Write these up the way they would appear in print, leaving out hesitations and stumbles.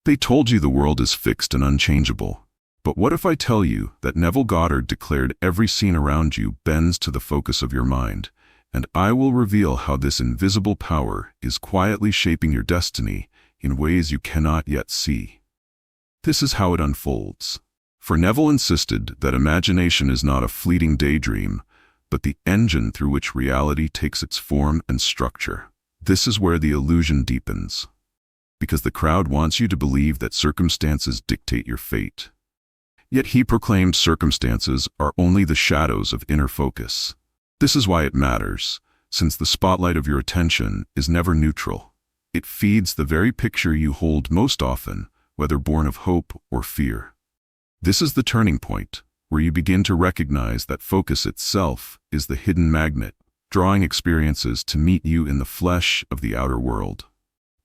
They told you the world is fixed and unchangeable. But what if I tell you that Neville Goddard declared every scene around you bends to the focus of your mind, and I will reveal how this invisible power is quietly shaping your destiny in ways you cannot yet see. This is how it unfolds. For Neville insisted that imagination is not a fleeting daydream, but the engine through which reality takes its form and structure. This is where the illusion deepens, because the crowd wants you to believe that circumstances dictate your fate. Yet he proclaimed circumstances are only the shadows of inner focus. This is why it matters, since the spotlight of your attention is never neutral. It feeds the very picture you hold most often, whether born of hope or fear. This is the turning point, where you begin to recognize that focus itself is the hidden magnet, drawing experiences to meet you in the flesh of the outer world.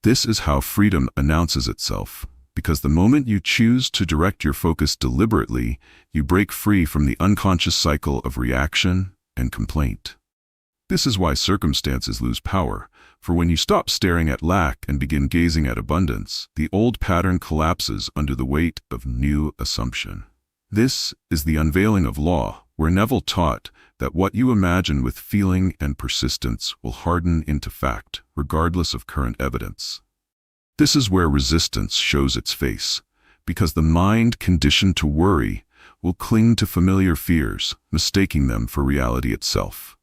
This is how freedom announces itself, because the moment you choose to direct your focus deliberately, you break free from the unconscious cycle of reaction and complaint. This is why circumstances lose power, for when you stop staring at lack and begin gazing at abundance, the old pattern collapses under the weight of new assumption. This is the unveiling of law, where Neville taught that what you imagine with feeling and persistence will harden into fact, regardless of current evidence. This is where resistance shows its face, because the mind conditioned to worry will cling to familiar fears, mistaking them for reality itself.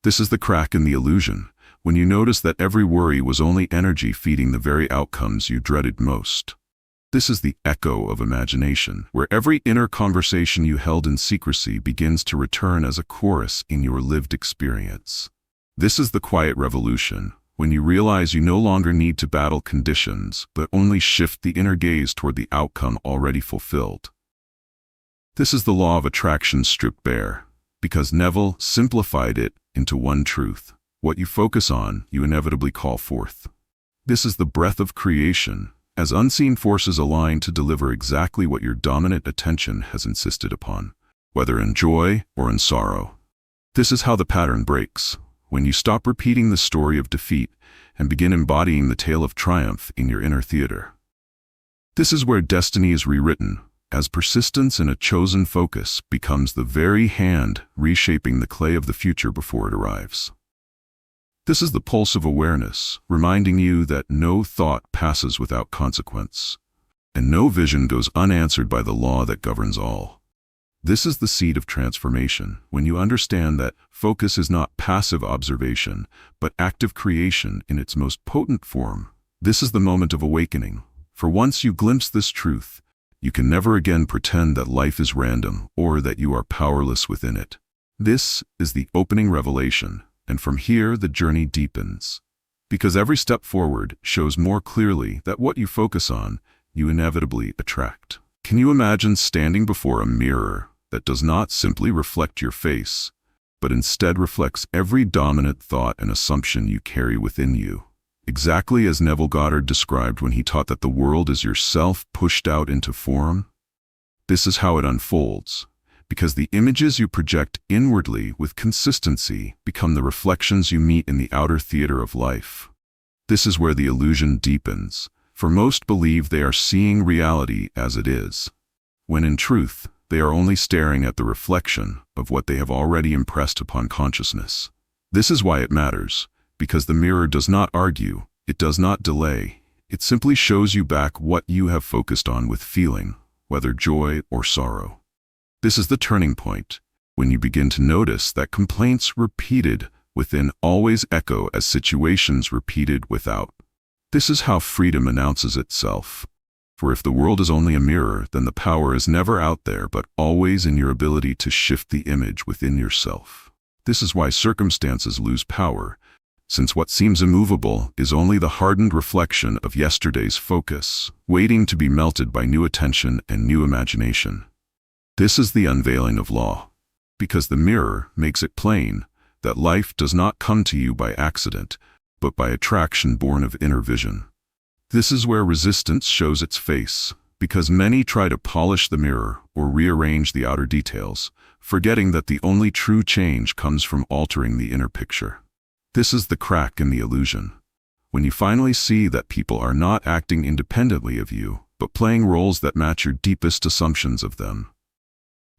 This is the crack in the illusion, when you notice that every worry was only energy feeding the very outcomes you dreaded most. This is the echo of imagination, where every inner conversation you held in secrecy begins to return as a chorus in your lived experience. This is the quiet revolution, when you realize you no longer need to battle conditions, but only shift the inner gaze toward the outcome already fulfilled. This is the law of attraction stripped bare, because Neville simplified it into one truth. What you focus on, you inevitably call forth. This is the breath of creation, as unseen forces align to deliver exactly what your dominant attention has insisted upon, whether in joy or in sorrow. This is how the pattern breaks, when you stop repeating the story of defeat and begin embodying the tale of triumph in your inner theater. This is where destiny is rewritten, as persistence in a chosen focus becomes the very hand reshaping the clay of the future before it arrives. This is the pulse of awareness, reminding you that no thought passes without consequence, and no vision goes unanswered by the law that governs all. This is the seed of transformation, when you understand that focus is not passive observation, but active creation in its most potent form. This is the moment of awakening, for once you glimpse this truth, you can never again pretend that life is random or that you are powerless within it. This is the opening revelation, and from here the journey deepens, because every step forward shows more clearly that what you focus on, you inevitably attract. Can you imagine standing before a mirror that does not simply reflect your face, but instead reflects every dominant thought and assumption you carry within you? Exactly as Neville Goddard described when he taught that the world is yourself pushed out into form. This is how it unfolds, because the images you project inwardly with consistency become the reflections you meet in the outer theater of life. This is where the illusion deepens, for most believe they are seeing reality as it is, when in truth, they are only staring at the reflection of what they have already impressed upon consciousness. This is why it matters, because the mirror does not argue, it does not delay, it simply shows you back what you have focused on with feeling, whether joy or sorrow. This is the turning point, when you begin to notice that complaints repeated within always echo as situations repeated without. This is how freedom announces itself. For if the world is only a mirror, then the power is never out there but always in your ability to shift the image within yourself. This is why circumstances lose power, since what seems immovable is only the hardened reflection of yesterday's focus, waiting to be melted by new attention and new imagination. This is the unveiling of law, because the mirror makes it plain that life does not come to you by accident, but by attraction born of inner vision. This is where resistance shows its face, because many try to polish the mirror or rearrange the outer details, forgetting that the only true change comes from altering the inner picture. This is the crack in the illusion, when you finally see that people are not acting independently of you, but playing roles that match your deepest assumptions of them.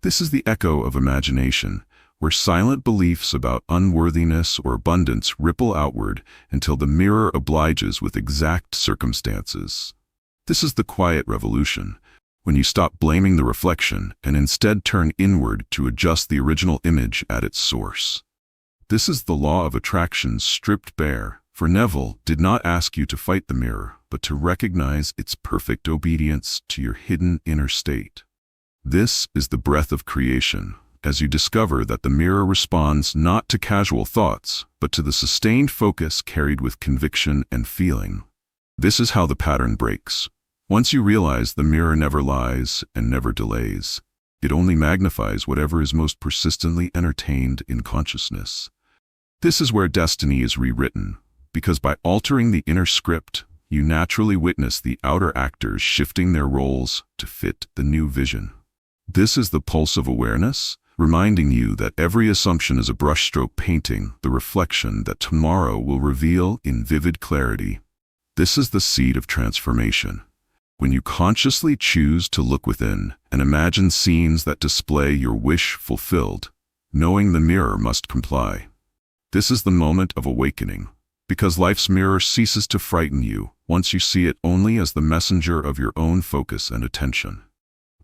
This is the echo of imagination, where silent beliefs about unworthiness or abundance ripple outward until the mirror obliges with exact circumstances. This is the quiet revolution, when you stop blaming the reflection and instead turn inward to adjust the original image at its source. This is the law of attraction stripped bare, for Neville did not ask you to fight the mirror, but to recognize its perfect obedience to your hidden inner state. This is the breath of creation, as you discover that the mirror responds not to casual thoughts, but to the sustained focus carried with conviction and feeling. This is how the pattern breaks. Once you realize the mirror never lies and never delays, it only magnifies whatever is most persistently entertained in consciousness. This is where destiny is rewritten, because by altering the inner script, you naturally witness the outer actors shifting their roles to fit the new vision. This is the pulse of awareness, reminding you that every assumption is a brushstroke painting the reflection that tomorrow will reveal in vivid clarity. This is the seed of transformation. When you consciously choose to look within and imagine scenes that display your wish fulfilled, knowing the mirror must comply. This is the moment of awakening, because life's mirror ceases to frighten you once you see it only as the messenger of your own focus and attention.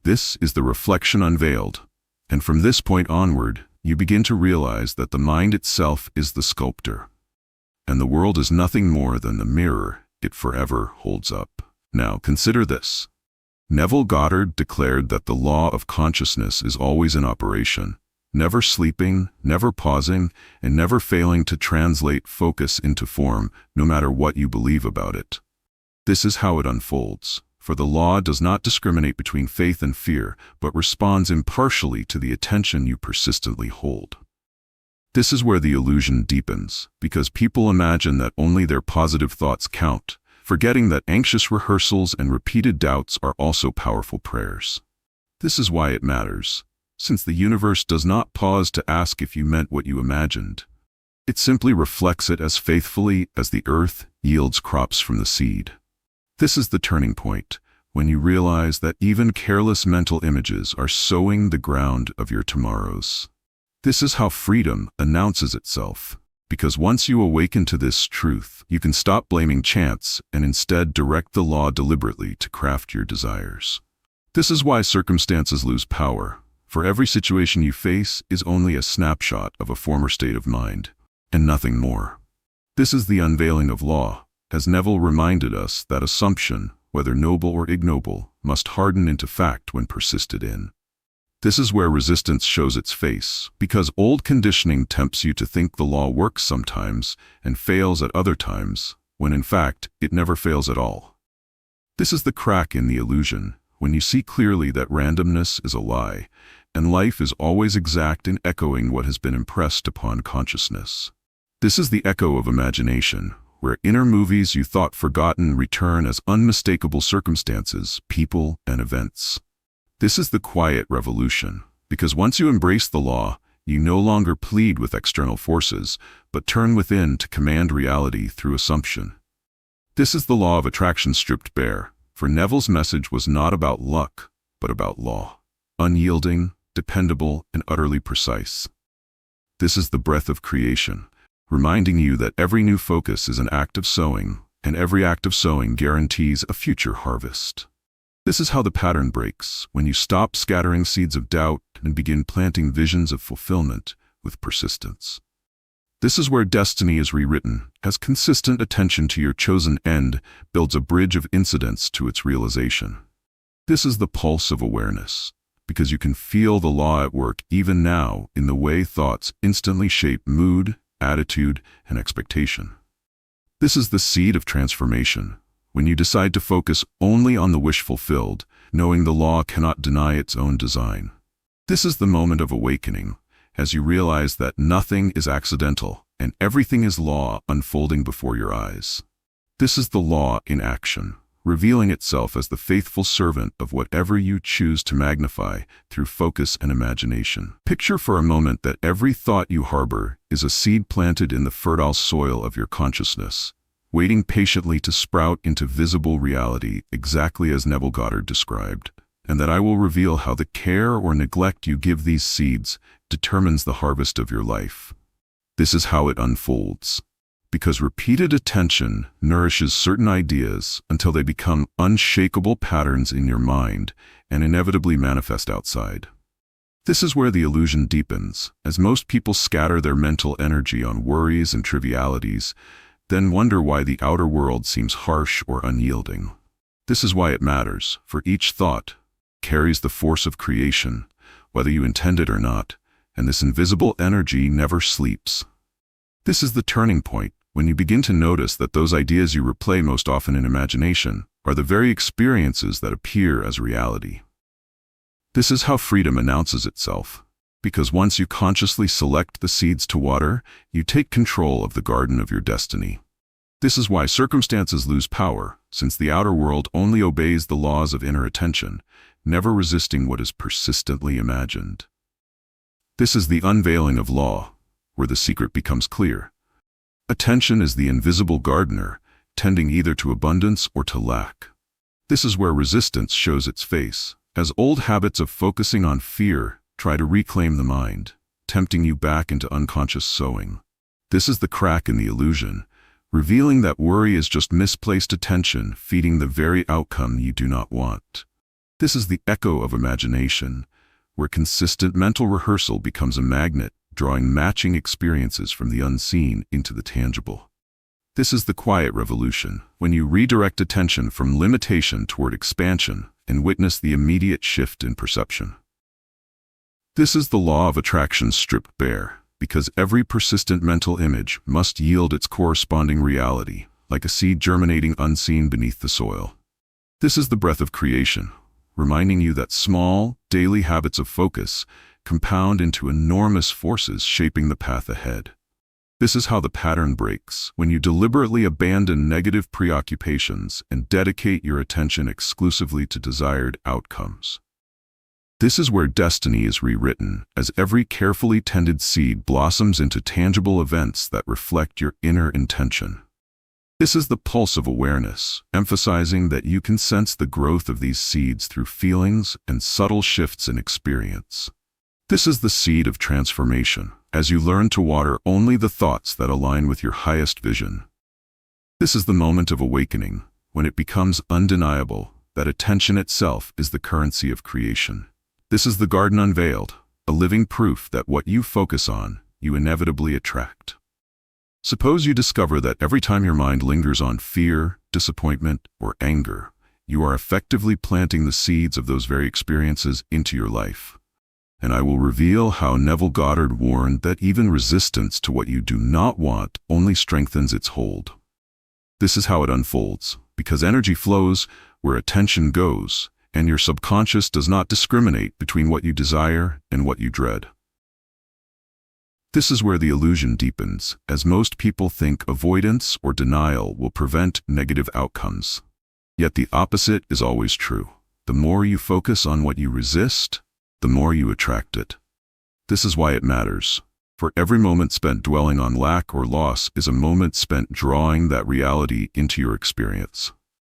This is the reflection unveiled, and from this point onward, you begin to realize that the mind itself is the sculptor, and the world is nothing more than the mirror it forever holds up. Now consider this. Neville Goddard declared that the law of consciousness is always in operation, never sleeping, never pausing, and never failing to translate focus into form, no matter what you believe about it. This is how it unfolds, for the law does not discriminate between faith and fear, but responds impartially to the attention you persistently hold. This is where the illusion deepens, because people imagine that only their positive thoughts count, forgetting that anxious rehearsals and repeated doubts are also powerful prayers. This is why it matters, since the universe does not pause to ask if you meant what you imagined. It simply reflects it as faithfully as the earth yields crops from the seed. This is the turning point, when you realize that even careless mental images are sowing the ground of your tomorrows. This is how freedom announces itself. Because once you awaken to this truth, you can stop blaming chance and instead direct the law deliberately to craft your desires. This is why circumstances lose power, for every situation you face is only a snapshot of a former state of mind, and nothing more. This is the unveiling of law, as Neville reminded us that assumption, whether noble or ignoble, must harden into fact when persisted in. This is where resistance shows its face, because old conditioning tempts you to think the law works sometimes and fails at other times, when in fact it never fails at all. This is the crack in the illusion, when you see clearly that randomness is a lie, and life is always exact in echoing what has been impressed upon consciousness. This is the echo of imagination, where inner movies you thought forgotten return as unmistakable circumstances, people, and events. This is the quiet revolution, because once you embrace the law, you no longer plead with external forces, but turn within to command reality through assumption. This is the law of attraction stripped bare, for Neville's message was not about luck, but about law, unyielding, dependable, and utterly precise. This is the breath of creation, reminding you that every new focus is an act of sowing, and every act of sowing guarantees a future harvest. This is how the pattern breaks, when you stop scattering seeds of doubt and begin planting visions of fulfillment with persistence. This is where destiny is rewritten, as consistent attention to your chosen end builds a bridge of incidents to its realization. This is the pulse of awareness, because you can feel the law at work even now in the way thoughts instantly shape mood, attitude, and expectation. This is the seed of transformation, when you decide to focus only on the wish fulfilled, knowing the law cannot deny its own design. This is the moment of awakening, as you realize that nothing is accidental and everything is law unfolding before your eyes. This is the law in action, revealing itself as the faithful servant of whatever you choose to magnify through focus and imagination. Picture for a moment that every thought you harbor is a seed planted in the fertile soil of your consciousness, waiting patiently to sprout into visible reality exactly as Neville Goddard described, and that I will reveal how the care or neglect you give these seeds determines the harvest of your life. This is how it unfolds. Because repeated attention nourishes certain ideas until they become unshakable patterns in your mind and inevitably manifest outside. This is where the illusion deepens, as most people scatter their mental energy on worries and trivialities, then wonder why the outer world seems harsh or unyielding. This is why it matters, for each thought carries the force of creation, whether you intend it or not, and this invisible energy never sleeps. This is the turning point, when you begin to notice that those ideas you replay most often in imagination are the very experiences that appear as reality. This is how freedom announces itself, because once you consciously select the seeds to water, you take control of the garden of your destiny. This is why circumstances lose power, since the outer world only obeys the laws of inner attention, never resisting what is persistently imagined. This is the unveiling of law, where the secret becomes clear. Attention is the invisible gardener, tending either to abundance or to lack. This is where resistance shows its face, as old habits of focusing on fear try to reclaim the mind, tempting you back into unconscious sowing. This is the crack in the illusion, revealing that worry is just misplaced attention feeding the very outcome you do not want. This is the echo of imagination, where consistent mental rehearsal becomes a magnet, drawing matching experiences from the unseen into the tangible. This is the quiet revolution, when you redirect attention from limitation toward expansion and witness the immediate shift in perception. This is the law of attraction stripped bare, because every persistent mental image must yield its corresponding reality, like a seed germinating unseen beneath the soil. This is the breath of creation, reminding you that small, daily habits of focus compound into enormous forces shaping the path ahead. This is how the pattern breaks, when you deliberately abandon negative preoccupations and dedicate your attention exclusively to desired outcomes. This is where destiny is rewritten, as every carefully tended seed blossoms into tangible events that reflect your inner intention. This is the pulse of awareness, emphasizing that you can sense the growth of these seeds through feelings and subtle shifts in experience. This is the seed of transformation, as you learn to water only the thoughts that align with your highest vision. This is the moment of awakening, when it becomes undeniable that attention itself is the currency of creation. This is the garden unveiled, a living proof that what you focus on, you inevitably attract. Suppose you discover that every time your mind lingers on fear, disappointment, or anger, you are effectively planting the seeds of those very experiences into your life. And I will reveal how Neville Goddard warned that even resistance to what you do not want only strengthens its hold. This is how it unfolds, because energy flows where attention goes, and your subconscious does not discriminate between what you desire and what you dread. This is where the illusion deepens, as most people think avoidance or denial will prevent negative outcomes. Yet the opposite is always true. The more you focus on what you resist, the more you attract it. This is why it matters, for every moment spent dwelling on lack or loss is a moment spent drawing that reality into your experience.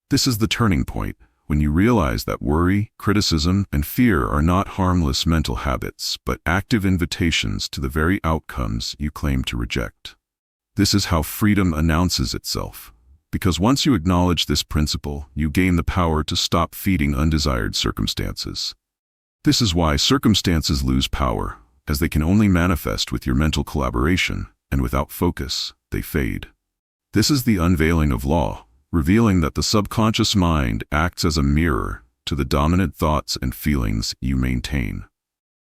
This is the turning point, when you realize that worry, criticism, and fear are not harmless mental habits, but active invitations to the very outcomes you claim to reject. This is how freedom announces itself, because once you acknowledge this principle, you gain the power to stop feeding undesired circumstances. This is why circumstances lose power, as they can only manifest with your mental collaboration, and without focus, they fade. This is the unveiling of law, revealing that the subconscious mind acts as a mirror to the dominant thoughts and feelings you maintain.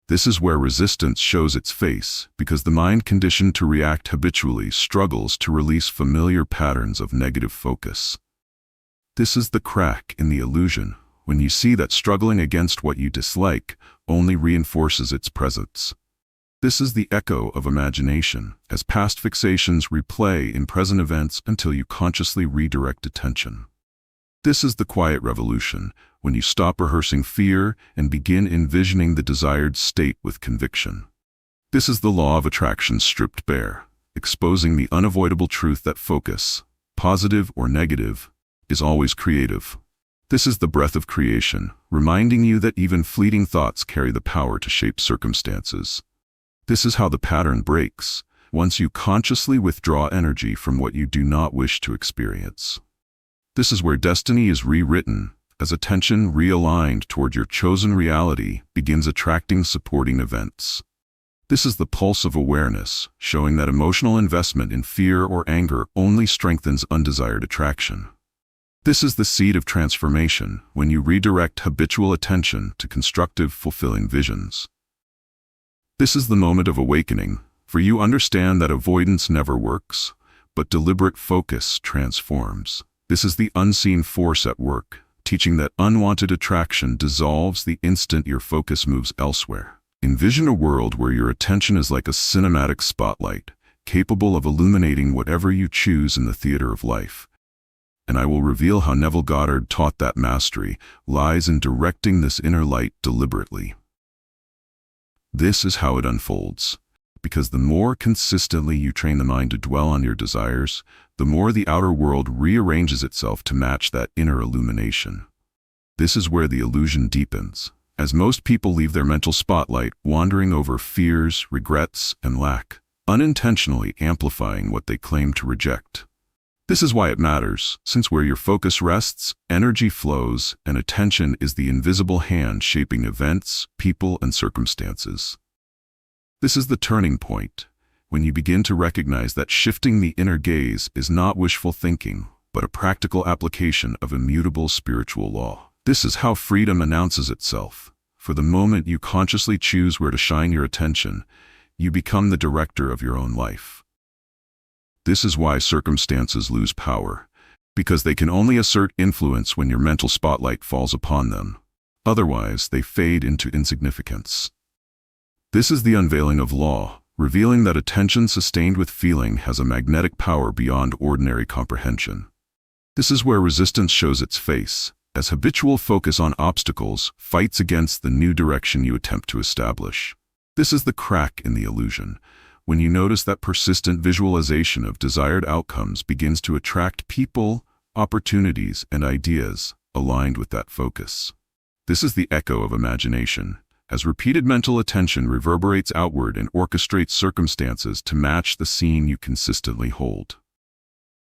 This is where resistance shows its face, because the mind conditioned to react habitually struggles to release familiar patterns of negative focus. This is the crack in the illusion, when you see that struggling against what you dislike only reinforces its presence. This is the echo of imagination, as past fixations replay in present events until you consciously redirect attention. This is the quiet revolution, when you stop rehearsing fear and begin envisioning the desired state with conviction. This is the law of attraction stripped bare, exposing the unavoidable truth that focus, positive or negative, is always creative. This is the breath of creation, reminding you that even fleeting thoughts carry the power to shape circumstances. This is how the pattern breaks, once you consciously withdraw energy from what you do not wish to experience. This is where destiny is rewritten, as attention realigned toward your chosen reality begins attracting supporting events. This is the pulse of awareness, showing that emotional investment in fear or anger only strengthens undesired attraction. This is the seed of transformation, when you redirect habitual attention to constructive, fulfilling visions. This is the moment of awakening, for you understand that avoidance never works, but deliberate focus transforms. This is the unseen force at work, teaching that unwanted attraction dissolves the instant your focus moves elsewhere. Envision a world where your attention is like a cinematic spotlight, capable of illuminating whatever you choose in the theater of life. And I will reveal how Neville Goddard taught that mastery lies in directing this inner light deliberately. This is how it unfolds, because the more consistently you train the mind to dwell on your desires, the more the outer world rearranges itself to match that inner illumination. This is where the illusion deepens, as most people leave their mental spotlight wandering over fears, regrets, and lack, unintentionally amplifying what they claim to reject. This is why it matters, since where your focus rests, energy flows, and attention is the invisible hand shaping events, people, and circumstances. This is the turning point, when you begin to recognize that shifting the inner gaze is not wishful thinking, but a practical application of immutable spiritual law. This is how freedom announces itself. For the moment you consciously choose where to shine your attention, you become the director of your own life. This is why circumstances lose power, because they can only assert influence when your mental spotlight falls upon them. Otherwise, they fade into insignificance. This is the unveiling of law, revealing that attention sustained with feeling has a magnetic power beyond ordinary comprehension. This is where resistance shows its face, as habitual focus on obstacles fights against the new direction you attempt to establish. This is the crack in the illusion, when you notice that persistent visualization of desired outcomes begins to attract people, opportunities, and ideas aligned with that focus. This is the echo of imagination, as repeated mental attention reverberates outward and orchestrates circumstances to match the scene you consistently hold.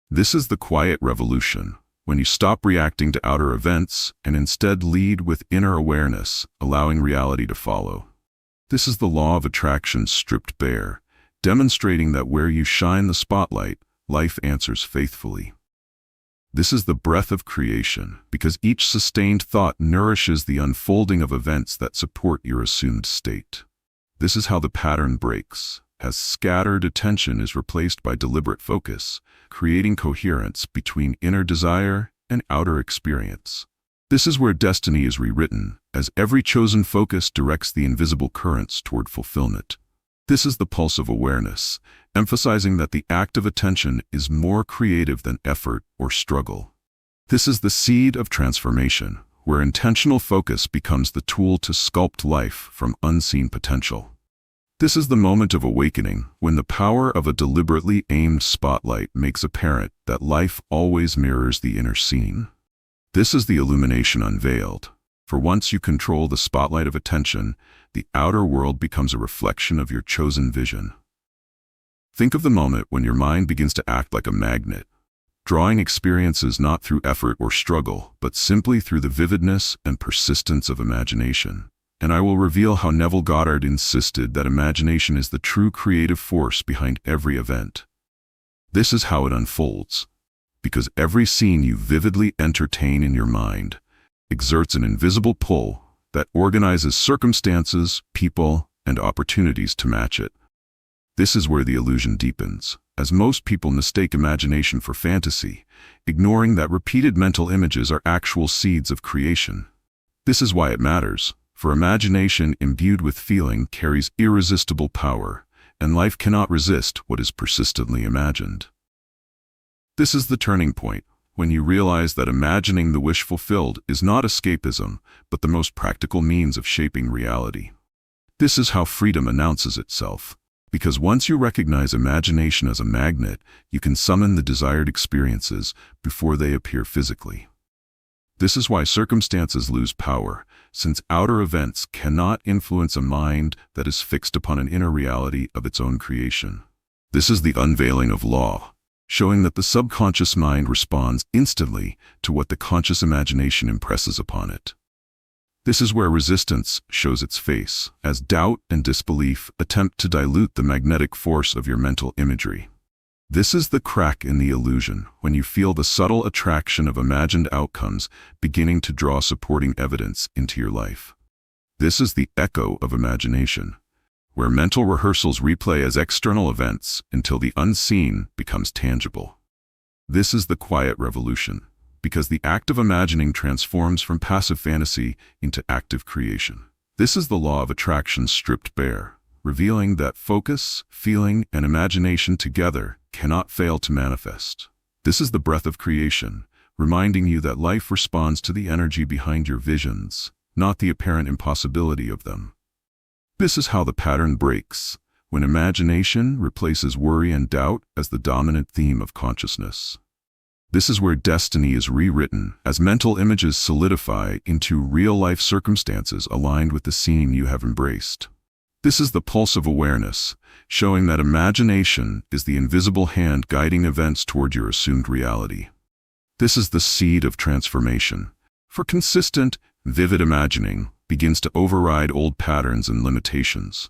This is the quiet revolution, when you stop reacting to outer events and instead lead with inner awareness, allowing reality to follow. This is the law of attraction stripped bare, demonstrating that where you shine the spotlight, life answers faithfully. This is the breath of creation, because each sustained thought nourishes the unfolding of events that support your assumed state. This is how the pattern breaks, as scattered attention is replaced by deliberate focus, creating coherence between inner desire and outer experience. This is where destiny is rewritten, as every chosen focus directs the invisible currents toward fulfillment. This is the pulse of awareness, emphasizing that the act of attention is more creative than effort or struggle. This is the seed of transformation, where intentional focus becomes the tool to sculpt life from unseen potential. This is the moment of awakening, when the power of a deliberately aimed spotlight makes apparent that life always mirrors the inner scene. This is the illumination unveiled, for once you control the spotlight of attention, the outer world becomes a reflection of your chosen vision. Think of the moment when your mind begins to act like a magnet, drawing experiences not through effort or struggle, but simply through the vividness and persistence of imagination. And I will reveal how Neville Goddard insisted that imagination is the true creative force behind every event. This is how it unfolds, because every scene you vividly entertain in your mind exerts an invisible pull that organizes circumstances, people, and opportunities to match it. This is where the illusion deepens, as most people mistake imagination for fantasy, ignoring that repeated mental images are actual seeds of creation. This is why it matters, for imagination imbued with feeling carries irresistible power, and life cannot resist what is persistently imagined. This is the turning point, when you realize that imagining the wish fulfilled is not escapism, but the most practical means of shaping reality. This is how freedom announces itself, Because once you recognize imagination as a magnet, you can summon the desired experiences before they appear physically. This is why circumstances lose power, since outer events cannot influence a mind that is fixed upon an inner reality of its own creation. This is the unveiling of law, showing that the subconscious mind responds instantly to what the conscious imagination impresses upon it. This is where resistance shows its face, as doubt and disbelief attempt to dilute the magnetic force of your mental imagery. This is the crack in the illusion, when you feel the subtle attraction of imagined outcomes beginning to draw supporting evidence into your life. This is the echo of imagination, where mental rehearsals replay as external events until the unseen becomes tangible. This is the quiet revolution, because the act of imagining transforms from passive fantasy into active creation. This is the law of attraction stripped bare, revealing that focus, feeling, and imagination together cannot fail to manifest. This is the breath of creation, reminding you that life responds to the energy behind your visions, not the apparent impossibility of them. This is how the pattern breaks, when imagination replaces worry and doubt as the dominant theme of consciousness. This is where destiny is rewritten, as mental images solidify into real-life circumstances aligned with the scene you have embraced. This is the pulse of awareness, showing that imagination is the invisible hand guiding events toward your assumed reality. This is the seed of transformation, for consistent, vivid imagining begins to override old patterns and limitations.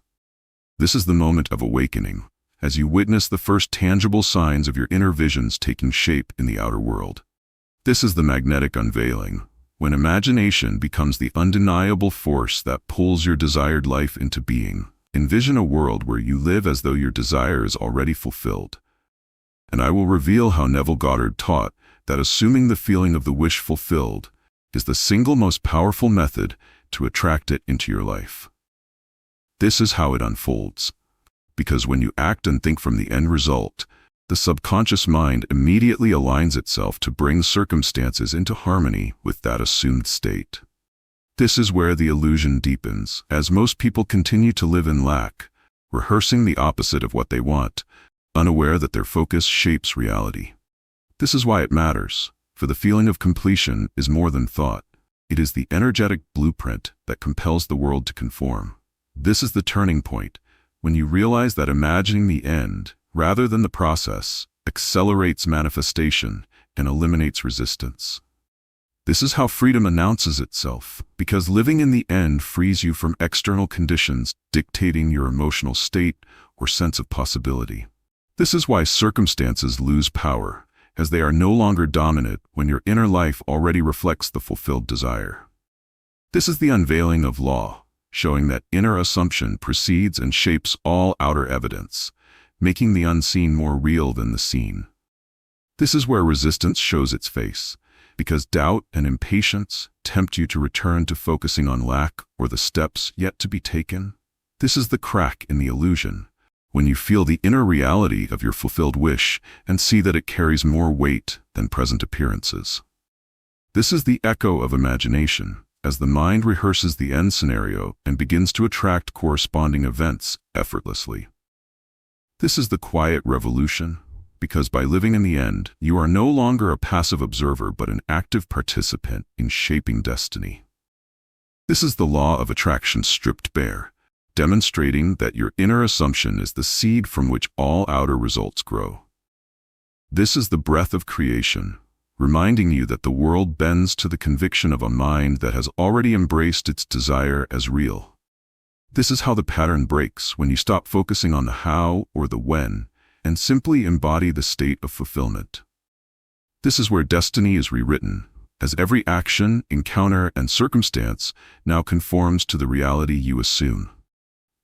This is the moment of awakening, as you witness the first tangible signs of your inner visions taking shape in the outer world. This is the magnetic unveiling, when imagination becomes the undeniable force that pulls your desired life into being. Envision a world where you live as though your desire is already fulfilled. And I will reveal how Neville Goddard taught that assuming the feeling of the wish fulfilled is the single most powerful method to attract it into your life. This is how it unfolds, because when you act and think from the end result, the subconscious mind immediately aligns itself to bring circumstances into harmony with that assumed state. This is where the illusion deepens, as most people continue to live in lack, rehearsing the opposite of what they want, unaware that their focus shapes reality. This is why it matters, for the feeling of completion is more than thought. It is the energetic blueprint that compels the world to conform. This is the turning point, when you realize that imagining the end, rather than the process, accelerates manifestation and eliminates resistance. This is how freedom announces itself, because living in the end frees you from external conditions dictating your emotional state or sense of possibility. This is why circumstances lose power, as they are no longer dominant when your inner life already reflects the fulfilled desire. This is the unveiling of law, showing that inner assumption precedes and shapes all outer evidence, making the unseen more real than the seen. This is where resistance shows its face, because doubt and impatience tempt you to return to focusing on lack or the steps yet to be taken. This is the crack in the illusion, when you feel the inner reality of your fulfilled wish and see that it carries more weight than present appearances. This is the echo of imagination, as the mind rehearses the end scenario and begins to attract corresponding events effortlessly. This is the quiet revolution, because by living in the end, you are no longer a passive observer but an active participant in shaping destiny. This is the law of attraction stripped bare, demonstrating that your inner assumption is the seed from which all outer results grow. This is the breath of creation, reminding you that the world bends to the conviction of a mind that has already embraced its desire as real. This is how the pattern breaks when you stop focusing on the how or the when, and simply embody the state of fulfillment. This is where destiny is rewritten, as every action, encounter, and circumstance now conforms to the reality you assume.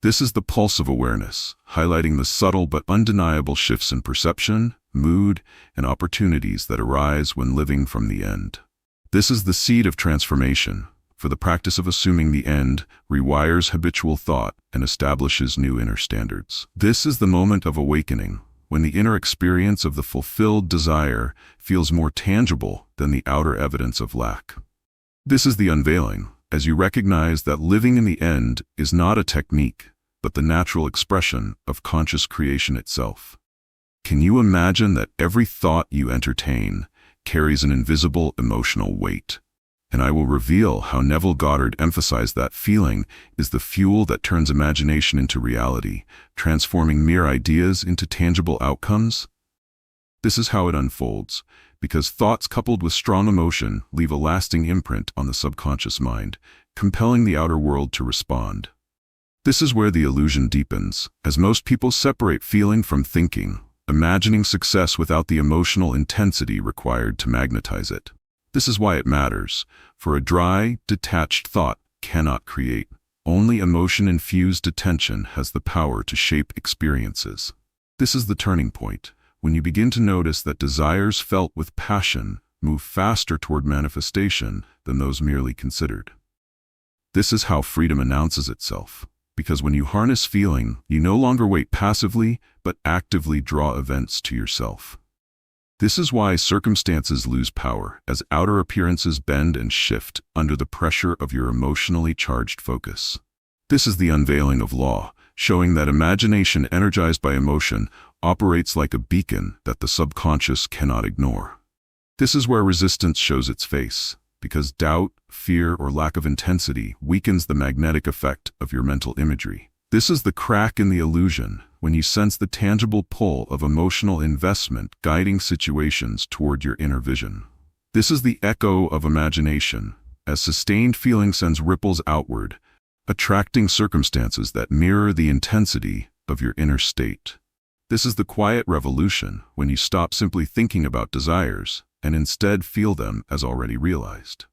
This is the pulse of awareness, highlighting the subtle but undeniable shifts in perception, mood, and opportunities that arise when living from the end. This is the seed of transformation, for the practice of assuming the end rewires habitual thought and establishes new inner standards. This is the moment of awakening, when the inner experience of the fulfilled desire feels more tangible than the outer evidence of lack. This is the unveiling, as you recognize that living in the end is not a technique, but the natural expression of conscious creation itself. Can you imagine that every thought you entertain carries an invisible emotional weight? And I will reveal how Neville Goddard emphasized that feeling is the fuel that turns imagination into reality, transforming mere ideas into tangible outcomes. This is how it unfolds, because thoughts coupled with strong emotion leave a lasting imprint on the subconscious mind, compelling the outer world to respond. This is where the illusion deepens, as most people separate feeling from thinking, imagining success without the emotional intensity required to magnetize it. This is why it matters, for a dry, detached thought cannot create. Only emotion-infused attention has the power to shape experiences. This is the turning point, when you begin to notice that desires felt with passion move faster toward manifestation than those merely considered. This is how freedom announces itself, because when you harness feeling, you no longer wait passively, but actively draw events to yourself. This is why circumstances lose power, as outer appearances bend and shift under the pressure of your emotionally charged focus. This is the unveiling of law, showing that imagination energized by emotion operates like a beacon that the subconscious cannot ignore. This is where resistance shows its face, because doubt, fear, or lack of intensity weakens the magnetic effect of your mental imagery. This is the crack in the illusion, when you sense the tangible pull of emotional investment guiding situations toward your inner vision. This is the echo of imagination, as sustained feeling sends ripples outward, attracting circumstances that mirror the intensity of your inner state. This is the quiet revolution, when you stop simply thinking about desires and instead feel them as already realized.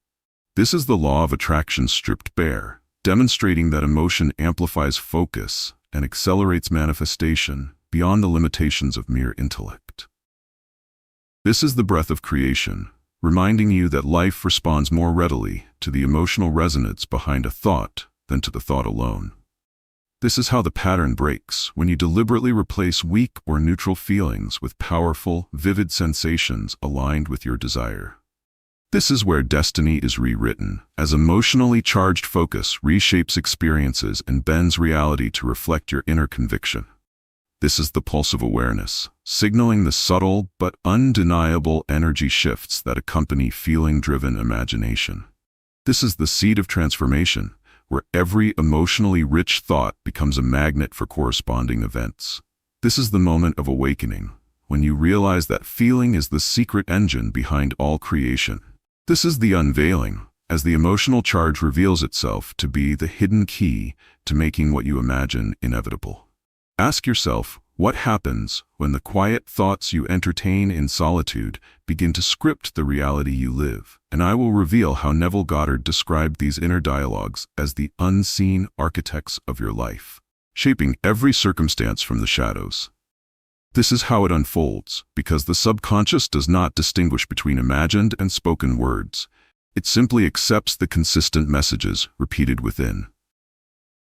This is the law of attraction stripped bare, demonstrating that emotion amplifies focus and accelerates manifestation beyond the limitations of mere intellect. This is the breath of creation, reminding you that life responds more readily to the emotional resonance behind a thought than to the thought alone. This is how the pattern breaks, when you deliberately replace weak or neutral feelings with powerful, vivid sensations aligned with your desire. This is where destiny is rewritten, as emotionally charged focus reshapes experiences and bends reality to reflect your inner conviction. This is the pulse of awareness, signaling the subtle but undeniable energy shifts that accompany feeling-driven imagination. This is the seed of transformation, where every emotionally rich thought becomes a magnet for corresponding events. This is the moment of awakening, when you realize that feeling is the secret engine behind all creation. This is the unveiling, as the emotional charge reveals itself to be the hidden key to making what you imagine inevitable. Ask yourself, what happens when the quiet thoughts you entertain in solitude begin to script the reality you live? And I will reveal how Neville Goddard described these inner dialogues as the unseen architects of your life, shaping every circumstance from the shadows. This is how it unfolds, because the subconscious does not distinguish between imagined and spoken words. It simply accepts the consistent messages repeated within.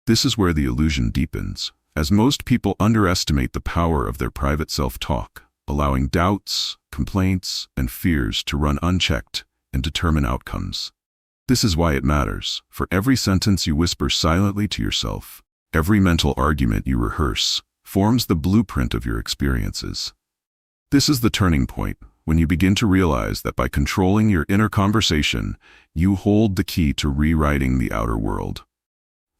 This is where the illusion deepens, as most people underestimate the power of their private self-talk, allowing doubts, complaints, and fears to run unchecked and determine outcomes. This is why it matters, for every sentence you whisper silently to yourself, every mental argument you rehearse, forms the blueprint of your experiences. This is the turning point, when you begin to realize that by controlling your inner conversation, you hold the key to rewriting the outer world.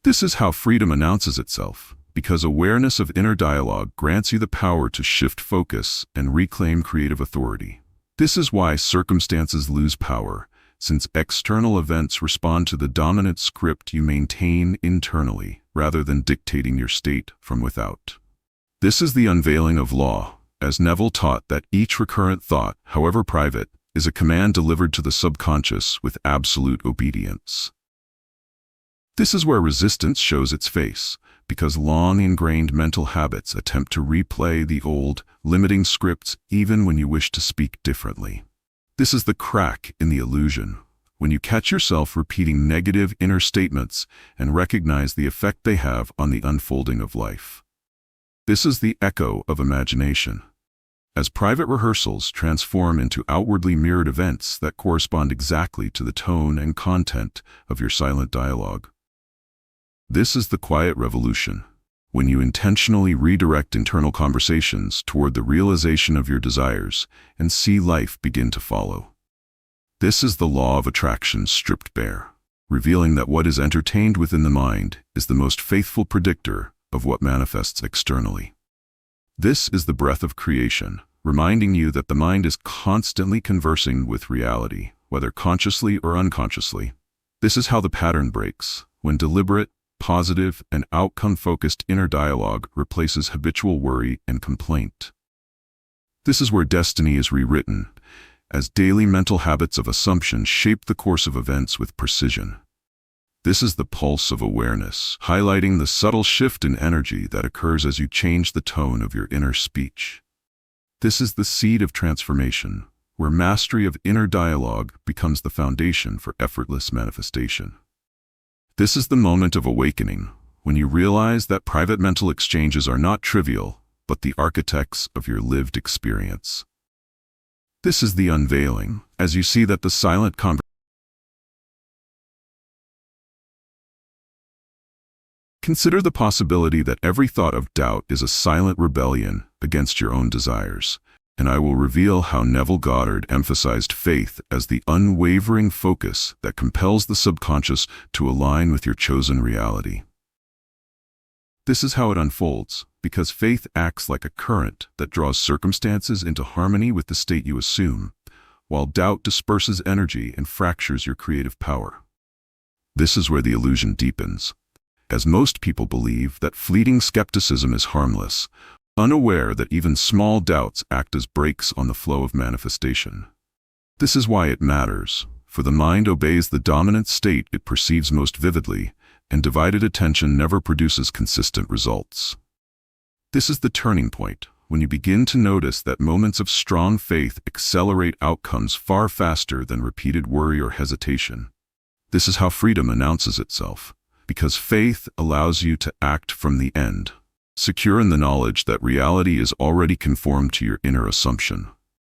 This is how freedom announces itself, because awareness of inner dialogue grants you the power to shift focus and reclaim creative authority. This is why circumstances lose power, since external events respond to the dominant script you maintain internally, rather than dictating your state from without. This is the unveiling of law, as Neville taught that each recurrent thought, however private, is a command delivered to the subconscious with absolute obedience. This is where resistance shows its face, because long-ingrained mental habits attempt to replay the old, limiting scripts even when you wish to speak differently. This is the crack in the illusion, when you catch yourself repeating negative inner statements and recognize the effect they have on the unfolding of life. This is the echo of imagination, as private rehearsals transform into outwardly mirrored events that correspond exactly to the tone and content of your silent dialogue. This is the quiet revolution, when you intentionally redirect internal conversations toward the realization of your desires and see life begin to follow. This is the law of attraction stripped bare, revealing that what is entertained within the mind is the most faithful predictor of what manifests externally. This is the breath of creation, reminding you that the mind is constantly conversing with reality, whether consciously or unconsciously. This is how the pattern breaks, when deliberate, positive, and outcome-focused inner dialogue replaces habitual worry and complaint. This is where destiny is rewritten, as daily mental habits of assumption shape the course of events with precision. This is the pulse of awareness, highlighting the subtle shift in energy that occurs as you change the tone of your inner speech. This is the seed of transformation, where mastery of inner dialogue becomes the foundation for effortless manifestation. This is the moment of awakening, when you realize that private mental exchanges are not trivial, but the architects of your lived experience. This is the unveiling, as you see that the silent conversation. Consider the possibility that every thought of doubt is a silent rebellion against your own desires, and I will reveal how Neville Goddard emphasized faith as the unwavering focus that compels the subconscious to align with your chosen reality. This is how it unfolds, because faith acts like a current that draws circumstances into harmony with the state you assume, while doubt disperses energy and fractures your creative power. This is where the illusion deepens, as most people believe that fleeting skepticism is harmless, unaware that even small doubts act as brakes on the flow of manifestation. This is why it matters, for the mind obeys the dominant state it perceives most vividly, and divided attention never produces consistent results. This is the turning point, when you begin to notice that moments of strong faith accelerate outcomes far faster than repeated worry or hesitation. This is how freedom announces itself, because faith allows you to act from the end, secure in the knowledge that reality is already conformed to your inner assumption.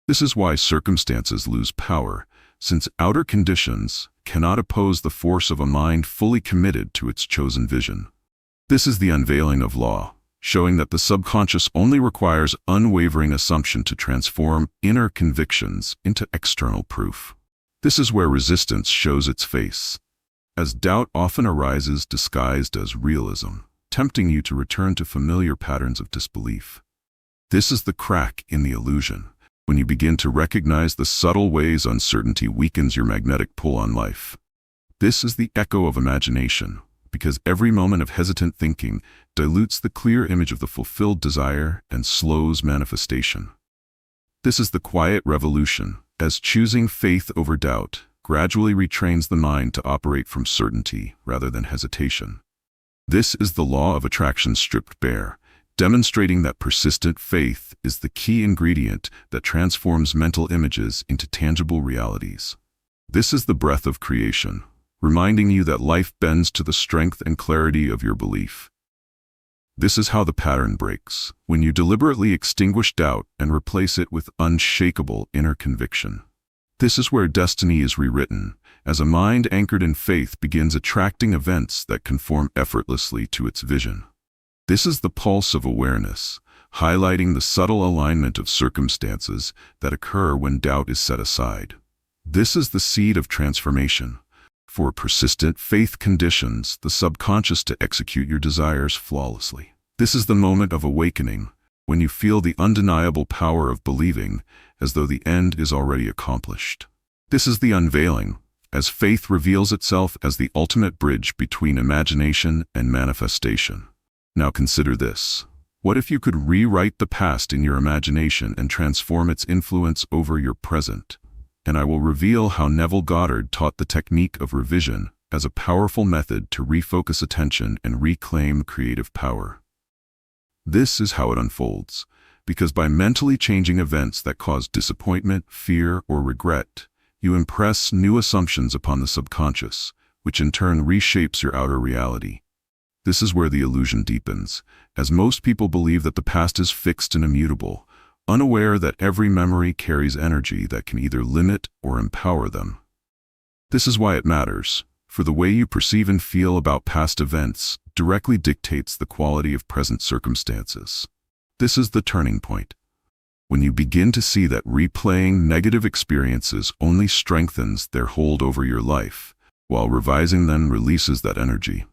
This is why circumstances lose power, since outer conditions cannot oppose the force of a mind fully committed to its chosen vision. This is the unveiling of law, showing that the subconscious only requires unwavering assumption to transform inner convictions into external proof. This is where resistance shows its face, as doubt often arises disguised as realism, tempting you to return to familiar patterns of disbelief. This is the crack in the illusion, when you begin to recognize the subtle ways uncertainty weakens your magnetic pull on life. This is the echo of imagination, because every moment of hesitant thinking dilutes the clear image of the fulfilled desire and slows manifestation. This is the quiet revolution, as choosing faith over doubt gradually retrains the mind to operate from certainty rather than hesitation. This is the law of attraction stripped bare, demonstrating that persistent faith is the key ingredient that transforms mental images into tangible realities. This is the breath of creation, reminding you that life bends to the strength and clarity of your belief. This is how the pattern breaks, when you deliberately extinguish doubt and replace it with unshakable inner conviction. This is where destiny is rewritten, as a mind anchored in faith begins attracting events that conform effortlessly to its vision. This is the pulse of awareness, highlighting the subtle alignment of circumstances that occur when doubt is set aside. This is the seed of transformation, for persistent faith conditions the subconscious to execute your desires flawlessly. This is the moment of awakening, when you feel the undeniable power of believing as though the end is already accomplished. This is the unveiling, as faith reveals itself as the ultimate bridge between imagination and manifestation. Now consider this. What if you could rewrite the past in your imagination and transform its influence over your present? And I will reveal how Neville Goddard taught the technique of revision as a powerful method to refocus attention and reclaim creative power. This is how it unfolds, because by mentally changing events that cause disappointment, fear, or regret, you impress new assumptions upon the subconscious, which in turn reshapes your outer reality. This is where the illusion deepens, as most people believe that the past is fixed and immutable, unaware that every memory carries energy that can either limit or empower them. This is why it matters, for the way you perceive and feel about past events directly dictates the quality of present circumstances. This is the turning point. When you begin to see that replaying negative experiences only strengthens their hold over your life, while revising them releases that energy.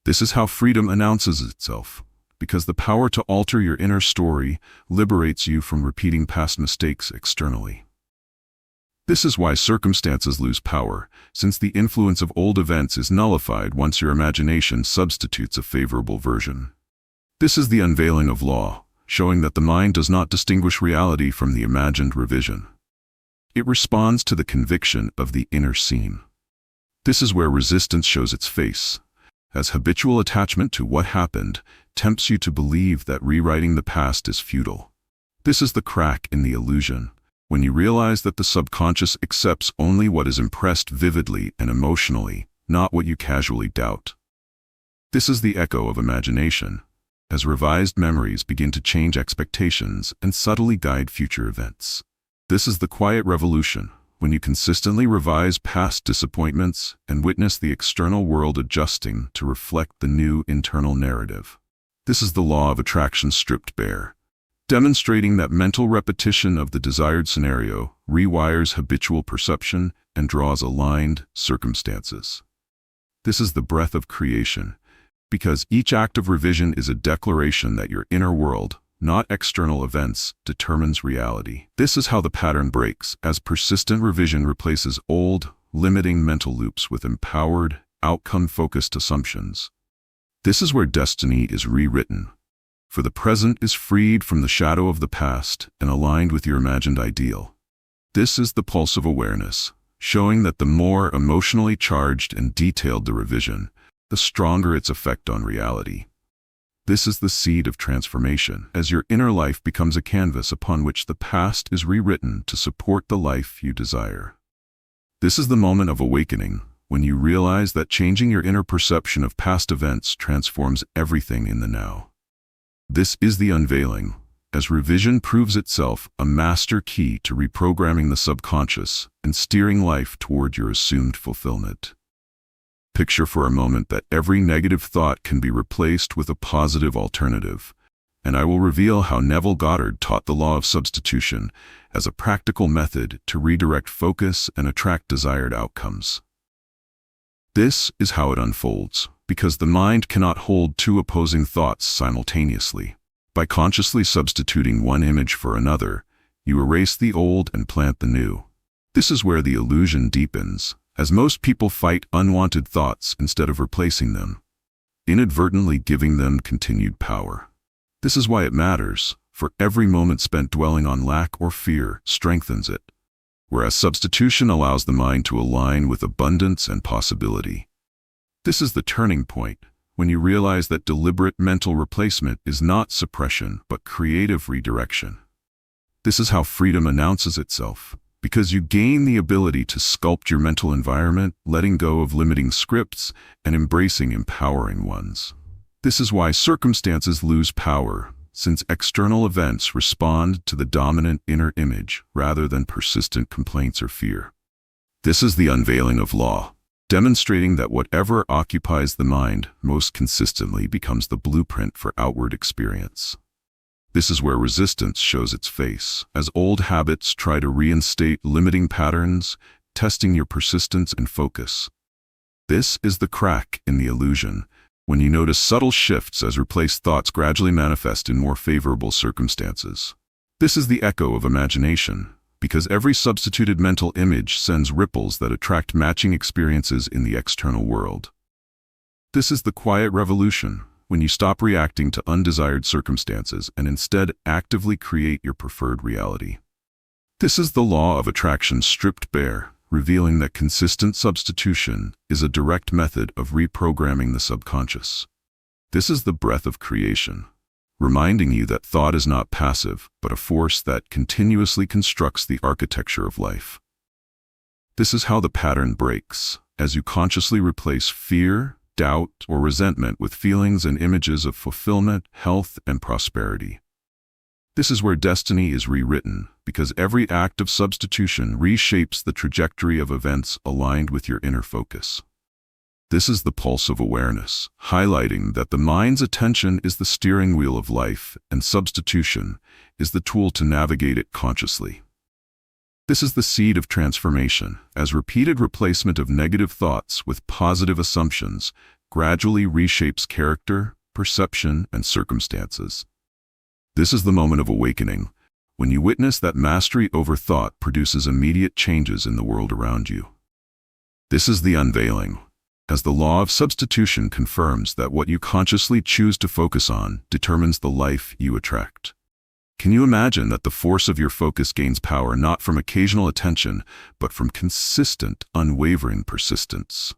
This is how freedom announces itself, because the power to alter your inner story liberates you from repeating past mistakes externally. This is why circumstances lose power, since the influence of old events is nullified once your imagination substitutes a favorable version. This is the unveiling of law, showing that the mind does not distinguish reality from the imagined revision. It responds to the conviction of the inner scene. This is where resistance shows its face, as habitual attachment to what happened tempts you to believe that rewriting the past is futile. This is the crack in the illusion, when you realize that the subconscious accepts only what is impressed vividly and emotionally, not what you casually doubt. This is the echo of imagination, as revised memories begin to change expectations and subtly guide future events. This is the quiet revolution, when you consistently revise past disappointments and witness the external world adjusting to reflect the new internal narrative. This is the law of attraction stripped bare, demonstrating that mental repetition of the desired scenario rewires habitual perception and draws aligned circumstances. This is the breath of creation, because each act of revision is a declaration that your inner world, not external events, determines reality. This is how the pattern breaks, as persistent revision replaces old, limiting mental loops with empowered, outcome-focused assumptions. This is where destiny is rewritten, for the present is freed from the shadow of the past and aligned with your imagined ideal. This is the pulse of awareness, showing that the more emotionally charged and detailed the revision, the stronger its effect on reality. This is the seed of transformation, as your inner life becomes a canvas upon which the past is rewritten to support the life you desire. This is the moment of awakening, when you realize that changing your inner perception of past events transforms everything in the now. This is the unveiling, as revision proves itself a master key to reprogramming the subconscious and steering life toward your assumed fulfillment. Picture for a moment that every negative thought can be replaced with a positive alternative, and I will reveal how Neville Goddard taught the law of substitution as a practical method to redirect focus and attract desired outcomes. This is how it unfolds, because the mind cannot hold two opposing thoughts simultaneously. By consciously substituting one image for another, you erase the old and plant the new. This is where the illusion deepens, as most people fight unwanted thoughts instead of replacing them, inadvertently giving them continued power. This is why it matters, for every moment spent dwelling on lack or fear strengthens it, whereas substitution allows the mind to align with abundance and possibility. This is the turning point, when you realize that deliberate mental replacement is not suppression but creative redirection. This is how freedom announces itself, because you gain the ability to sculpt your mental environment, letting go of limiting scripts and embracing empowering ones. This is why circumstances lose power, since external events respond to the dominant inner image rather than persistent complaints or fear. This is the unveiling of law, demonstrating that whatever occupies the mind most consistently becomes the blueprint for outward experience. This is where resistance shows its face, as old habits try to reinstate limiting patterns, testing your persistence and focus. This is the crack in the illusion, when you notice subtle shifts as replaced thoughts gradually manifest in more favorable circumstances. This is the echo of imagination, because every substituted mental image sends ripples that attract matching experiences in the external world. This is the quiet revolution, when you stop reacting to undesired circumstances and instead actively create your preferred reality. This is the law of attraction stripped bare, revealing that consistent substitution is a direct method of reprogramming the subconscious. This is the breath of creation, reminding you that thought is not passive, but a force that continuously constructs the architecture of life. This is how the pattern breaks, as you consciously replace fear, doubt, or resentment with feelings and images of fulfillment, health, and prosperity. This is where destiny is rewritten, because every act of substitution reshapes the trajectory of events aligned with your inner focus. This is the pulse of awareness, highlighting that the mind's attention is the steering wheel of life and substitution is the tool to navigate it consciously. This is the seed of transformation, as repeated replacement of negative thoughts with positive assumptions gradually reshapes character, perception, and circumstances. This is the moment of awakening, when you witness that mastery over thought produces immediate changes in the world around you. This is the unveiling, as the law of substitution confirms that what you consciously choose to focus on determines the life you attract. Can you imagine that the force of your focus gains power not from occasional attention, but from consistent, unwavering persistence?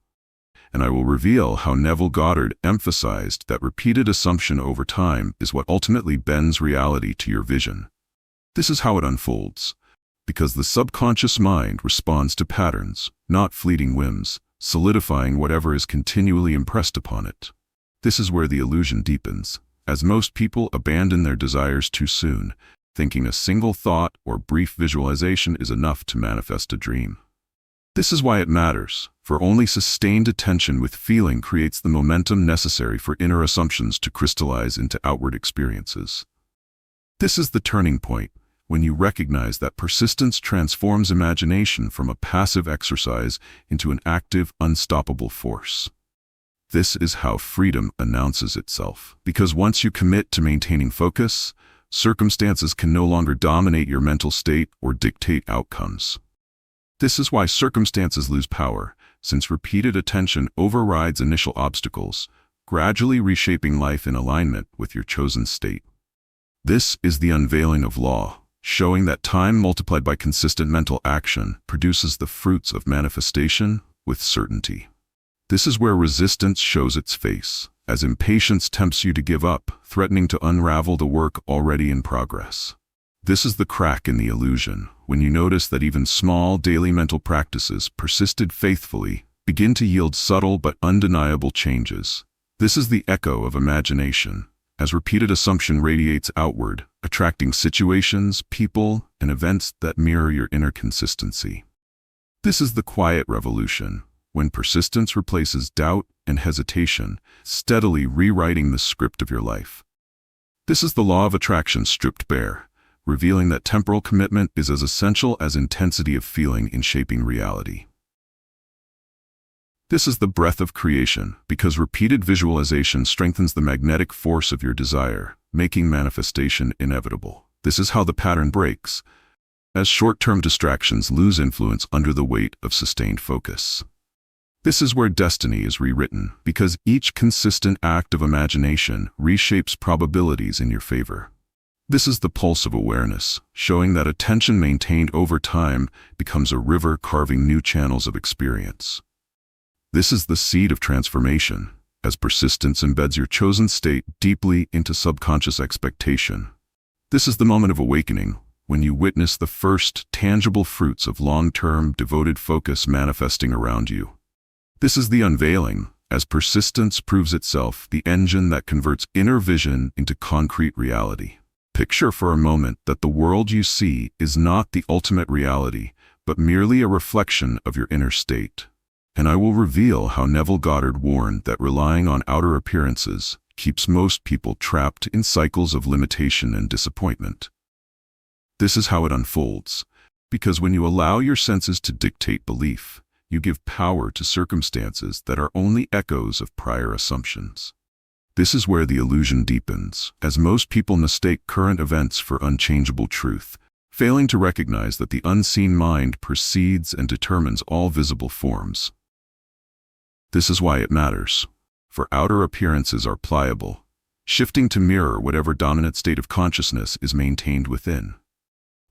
And I will reveal how Neville Goddard emphasized that repeated assumption over time is what ultimately bends reality to your vision. This is how it unfolds, because the subconscious mind responds to patterns, not fleeting whims, solidifying whatever is continually impressed upon it. This is where the illusion deepens, as most people abandon their desires too soon, thinking a single thought or brief visualization is enough to manifest a dream. This is why it matters, for only sustained attention with feeling creates the momentum necessary for inner assumptions to crystallize into outward experiences. This is the turning point, when you recognize that persistence transforms imagination from a passive exercise into an active, unstoppable force. This is how freedom announces itself, because once you commit to maintaining focus, circumstances can no longer dominate your mental state or dictate outcomes. This is why circumstances lose power, since repeated attention overrides initial obstacles, gradually reshaping life in alignment with your chosen state. This is the unveiling of law, showing that time multiplied by consistent mental action produces the fruits of manifestation with certainty. This is where resistance shows its face, as impatience tempts you to give up, threatening to unravel the work already in progress. This is the crack in the illusion, when you notice that even small daily mental practices, persisted faithfully, begin to yield subtle but undeniable changes. This is the echo of imagination, as repeated assumption radiates outward, attracting situations, people, and events that mirror your inner consistency. This is the quiet revolution, when persistence replaces doubt and hesitation, steadily rewriting the script of your life. This is the law of attraction stripped bare, revealing that temporal commitment is as essential as intensity of feeling in shaping reality. This is the breath of creation, because repeated visualization strengthens the magnetic force of your desire, making manifestation inevitable. This is how the pattern breaks, as short-term distractions lose influence under the weight of sustained focus. This is where destiny is rewritten, because each consistent act of imagination reshapes probabilities in your favor. This is the pulse of awareness, showing that attention maintained over time becomes a river carving new channels of experience. This is the seed of transformation, as persistence embeds your chosen state deeply into subconscious expectation. This is the moment of awakening, when you witness the first tangible fruits of long-term, devoted focus manifesting around you. This is the unveiling, as persistence proves itself the engine that converts inner vision into concrete reality. Picture for a moment that the world you see is not the ultimate reality, but merely a reflection of your inner state. And I will reveal how Neville Goddard warned that relying on outer appearances keeps most people trapped in cycles of limitation and disappointment. This is how it unfolds, because when you allow your senses to dictate belief, you give power to circumstances that are only echoes of prior assumptions. This is where the illusion deepens, as most people mistake current events for unchangeable truth, failing to recognize that the unseen mind precedes and determines all visible forms. This is why it matters, for outer appearances are pliable, shifting to mirror whatever dominant state of consciousness is maintained within.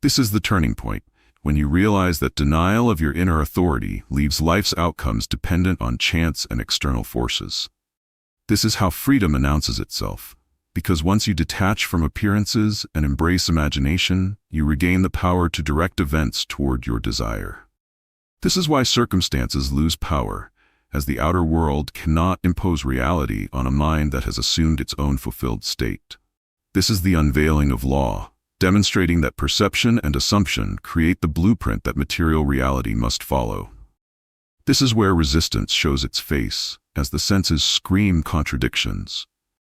This is the turning point, when you realize that denial of your inner authority leaves life's outcomes dependent on chance and external forces. This is how freedom announces itself, because once you detach from appearances and embrace imagination, you regain the power to direct events toward your desire. This is why circumstances lose power, as the outer world cannot impose reality on a mind that has assumed its own fulfilled state. This is the unveiling of law, demonstrating that perception and assumption create the blueprint that material reality must follow. This is where resistance shows its face, as the senses scream contradictions,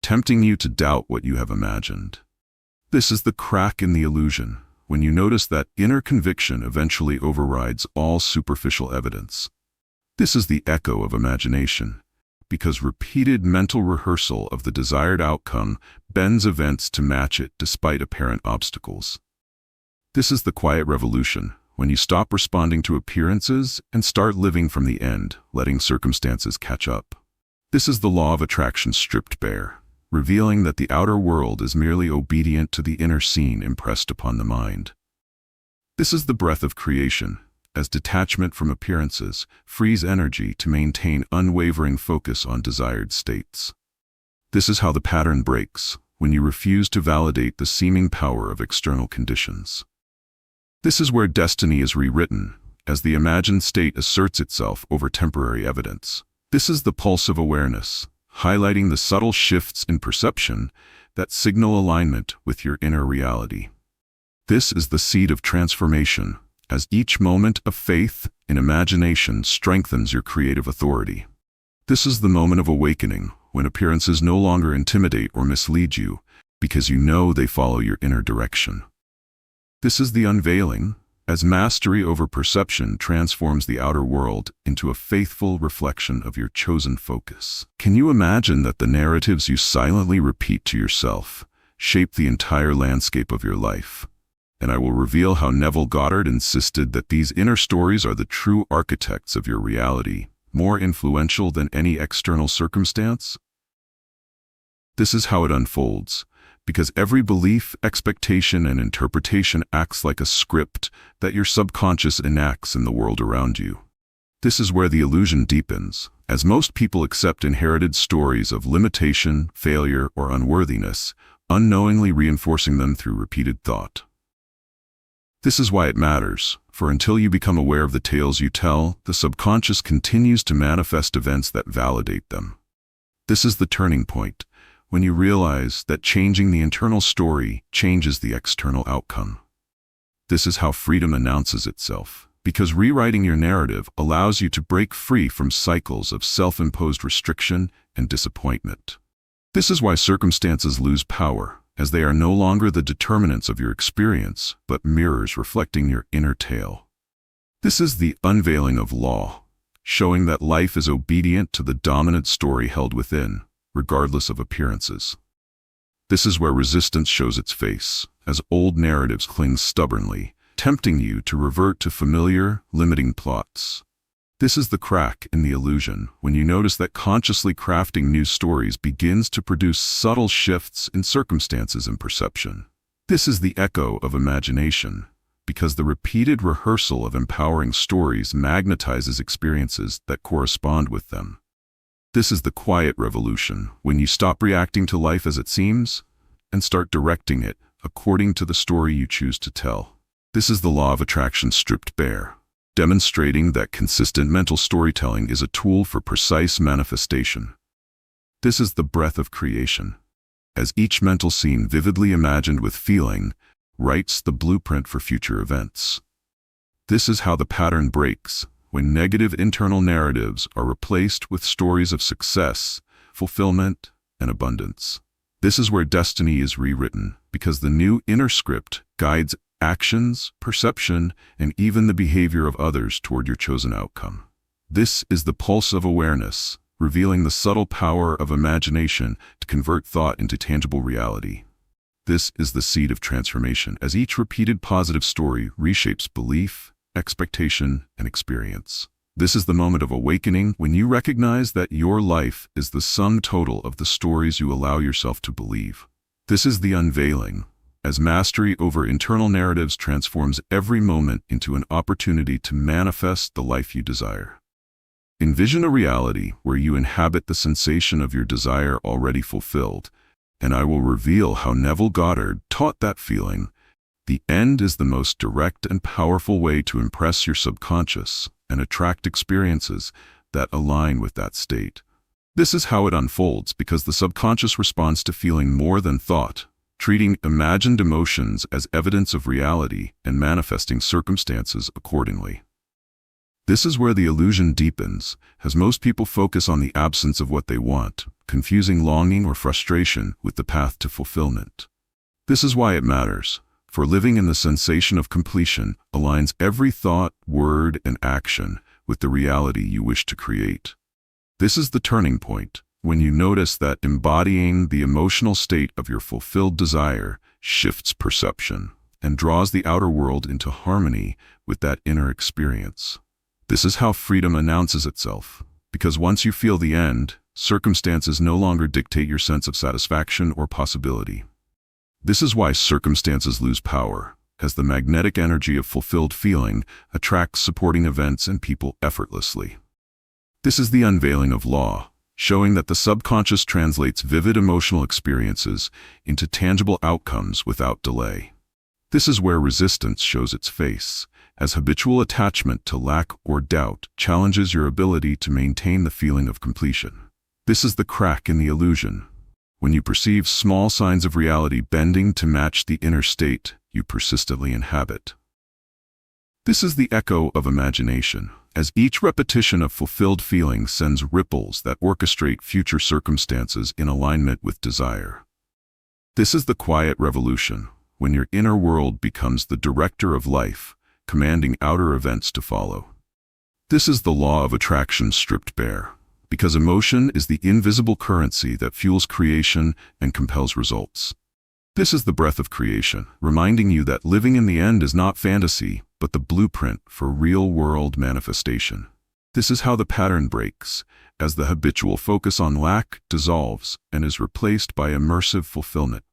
tempting you to doubt what you have imagined. This is the crack in the illusion, when you notice that inner conviction eventually overrides all superficial evidence. This is the echo of imagination, because repeated mental rehearsal of the desired outcome bends events to match it despite apparent obstacles. This is the quiet revolution, when you stop responding to appearances and start living from the end, letting circumstances catch up. This is the law of attraction stripped bare, revealing that the outer world is merely obedient to the inner scene impressed upon the mind. This is the breath of creation, as detachment from appearances frees energy to maintain unwavering focus on desired states. This is how the pattern breaks, when you refuse to validate the seeming power of external conditions. This is where destiny is rewritten, as the imagined state asserts itself over temporary evidence. This is the pulse of awareness, highlighting the subtle shifts in perception that signal alignment with your inner reality. This is the seed of transformation, as each moment of faith in imagination strengthens your creative authority. This is the moment of awakening, when appearances no longer intimidate or mislead you, because you know they follow your inner direction. This is the unveiling, as mastery over perception transforms the outer world into a faithful reflection of your chosen focus. Can you imagine that the narratives you silently repeat to yourself shape the entire landscape of your life? And I will reveal how Neville Goddard insisted that these inner stories are the true architects of your reality, more influential than any external circumstance. This is how it unfolds, because every belief, expectation, and interpretation acts like a script that your subconscious enacts in the world around you. This is where the illusion deepens, as most people accept inherited stories of limitation, failure, or unworthiness, unknowingly reinforcing them through repeated thought. This is why it matters, for until you become aware of the tales you tell, the subconscious continues to manifest events that validate them. This is the turning point, when you realize that changing the internal story changes the external outcome. This is how freedom announces itself, because rewriting your narrative allows you to break free from cycles of self-imposed restriction and disappointment. This is why circumstances lose power, as they are no longer the determinants of your experience, but mirrors reflecting your inner tale. This is the unveiling of law, showing that life is obedient to the dominant story held within, regardless of appearances. This is where resistance shows its face, as old narratives cling stubbornly, tempting you to revert to familiar, limiting plots. This is the crack in the illusion, when you notice that consciously crafting new stories begins to produce subtle shifts in circumstances and perception. This is the echo of imagination, because the repeated rehearsal of empowering stories magnetizes experiences that correspond with them. This is the quiet revolution, when you stop reacting to life as it seems and start directing it according to the story you choose to tell. This is the law of attraction stripped bare, demonstrating that consistent mental storytelling is a tool for precise manifestation. This is the breath of creation, as each mental scene vividly imagined with feeling writes the blueprint for future events. This is how the pattern breaks, when negative internal narratives are replaced with stories of success, fulfillment, and abundance. This is where destiny is rewritten, because the new inner script guides actions, perception, and even the behavior of others toward your chosen outcome. This is the pulse of awareness, revealing the subtle power of imagination to convert thought into tangible reality. This is the seed of transformation, as each repeated positive story reshapes belief, expectation, and experience. This is the moment of awakening, when you recognize that your life is the sum total of the stories you allow yourself to believe. This is the unveiling, as mastery over internal narratives transforms every moment into an opportunity to manifest the life you desire. Envision a reality where you inhabit the sensation of your desire already fulfilled, and I will reveal how Neville Goddard taught that feeling. The end is the most direct and powerful way to impress your subconscious and attract experiences that align with that state. This is how it unfolds, because the subconscious responds to feeling more than thought, treating imagined emotions as evidence of reality and manifesting circumstances accordingly. This is where the illusion deepens, as most people focus on the absence of what they want, confusing longing or frustration with the path to fulfillment. This is why it matters, for living in the sensation of completion aligns every thought, word, and action with the reality you wish to create. This is the turning point, when you notice that embodying the emotional state of your fulfilled desire shifts perception and draws the outer world into harmony with that inner experience. This is how freedom announces itself, because once you feel the end, circumstances no longer dictate your sense of satisfaction or possibility. This is why circumstances lose power, as the magnetic energy of fulfilled feeling attracts supporting events and people effortlessly. This is the unveiling of law, showing that the subconscious translates vivid emotional experiences into tangible outcomes without delay. This is where resistance shows its face, as habitual attachment to lack or doubt challenges your ability to maintain the feeling of completion. This is the crack in the illusion. When you perceive small signs of reality bending to match the inner state you persistently inhabit. This is the echo of imagination, as each repetition of fulfilled feeling sends ripples that orchestrate future circumstances in alignment with desire. This is the quiet revolution, when your inner world becomes the director of life, commanding outer events to follow. This is the law of attraction stripped bare, because emotion is the invisible currency that fuels creation and compels results. This is the breath of creation, reminding you that living in the end is not fantasy, but the blueprint for real-world manifestation. This is how the pattern breaks, as the habitual focus on lack dissolves and is replaced by immersive fulfillment.